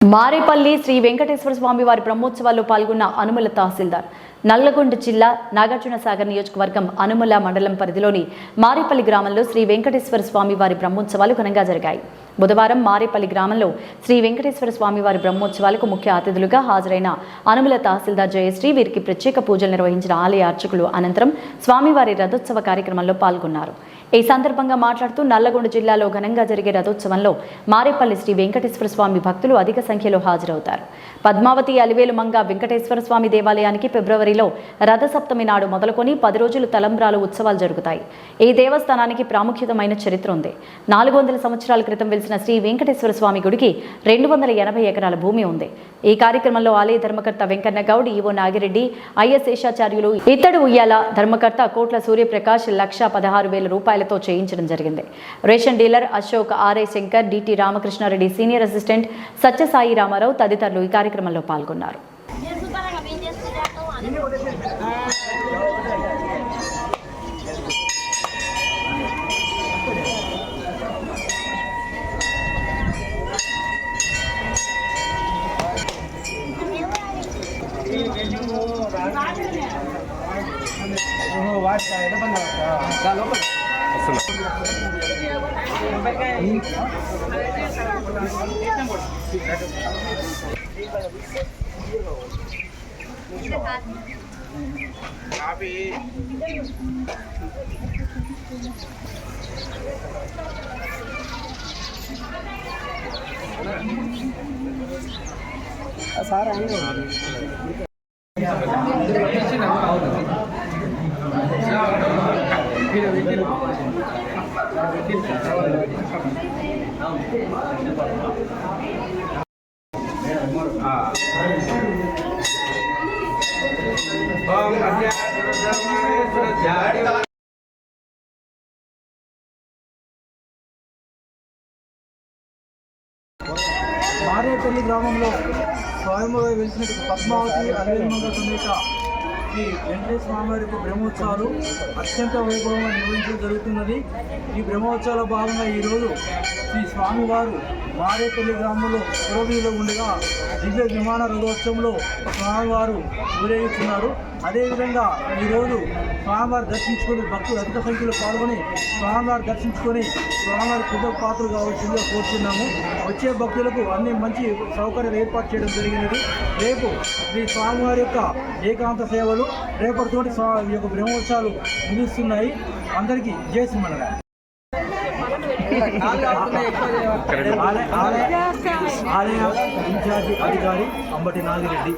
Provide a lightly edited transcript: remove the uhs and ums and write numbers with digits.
మారేపల్లి శ్రీ వెంకటేశ్వర స్వామి వారి బ్రహ్మోత్సవాల్లో పాల్గొన్న అనుమల తహసీల్దార్ నల్లగొండ జిల్లా నాగార్జునసాగర్ నియోజకవర్గం అనుమల మండలం పరిధిలోని మారేపల్లి గ్రామంలో శ్రీ వెంకటేశ్వర స్వామి వారి బ్రహ్మోత్సవాలు ఘనంగా జరిగాయి. బుధవారం మారేపల్లి గ్రామంలో శ్రీ వెంకటేశ్వర స్వామి వారి బ్రహ్మోత్సవాలకు ముఖ్య అతిథులుగా హాజరైన అనుమల తహసీల్దార్ జయశ్రీ వీరికి ప్రత్యేక పూజలు నిర్వహించిన ఆలయ అర్చకులు అనంతరం స్వామివారి రథోత్సవ కార్యక్రమంలో పాల్గొన్నారు. ఈ సందర్భంగా మాట్లాడుతూ నల్లగొండ జిల్లాలో ఘనంగా జరిగే రథోత్సవంలో మారేపల్లి శ్రీ వెంకటేశ్వర స్వామి భక్తులు అధిక సంఖ్యలో హాజరవుతారు. పద్మావతి అలివేలు మంగ వెంకటేశ్వర స్వామి దేవాలయానికి ఫిబ్రవరిలో రథసప్తమి నాడు మొదలుకొని 10 రోజులు తలంబ్రాలు ఉత్సవాలు జరుగుతాయి. ఈ దేవస్థానానికి ప్రాముఖ్యతమైన చరిత్ర ఉంది. 400 సంవత్సరాల క్రితం వెలిసిన శ్రీ వెంకటేశ్వర స్వామి గుడికి 280 ఎకరాల భూమి ఉంది. ఈ కార్యక్రమంలో ఆలయ ధర్మకర్త వెంకన్న గౌడ్, ఈవో నాగిరెడ్డి, ఐఎస్ శేషాచార్యులు, ఇత్తడి ఉయ్యాల ధర్మకర్త కోట్ల సూర్యప్రకాష్ 1,16,000 రూపాయలతో చేయించడం జరిగింది. Ration dealer Ashok, RI Shankar, DT Ramakrishnareddy, senior assistant Satyasai Ramarao తదితరులు ఈ కార్యక్రమంలో పాల్గొన్నారు. మారేపల్లి గ్రామంలో స్వయంగా వెలిసిన పద్మావతి అలివేలు మంగ సమేత శ్రీ వెంకటేశ్వర స్వామి వారి బ్రహ్మోత్సవాలు అత్యంత వైభవంగా నిర్వహించడం జరుగుతున్నది. ఈ బ్రహ్మోత్సవాల భాగంగా ఈరోజు శ్రీ స్వామివారు మారేపల్లి గ్రామంలో పురోగతిలో ఉండగా దివ్య విమాన రథోత్సవంలో స్వామివారు ఊరేగిస్తున్నారు. అదేవిధంగా ఈరోజు స్వామివారు దర్శించుకొని భక్తులు అధిక సంఖ్యలో పాల్గొని స్వామివారు దర్శించుకొని స్వామివారి కృతజ్ఞ పాత్రలు కావాల్సిందిగా కోరుతున్నాము. వచ్చే భక్తులకు అన్ని మంచి సౌకర్యాలు ఏర్పాటు చేయడం జరిగినది. రేపు ఈ స్వామివారి యొక్క ఏకాంత సేవలు రేపటితోటి ఈ యొక్క బ్రహ్మోత్సవాలు ముగిస్తున్నాయి. అందరికీ జై శ్రీమన్నారాయణ. ఆలయ ఇన్ఛార్జి అధికారి అంబటి నాగిరెడ్డి.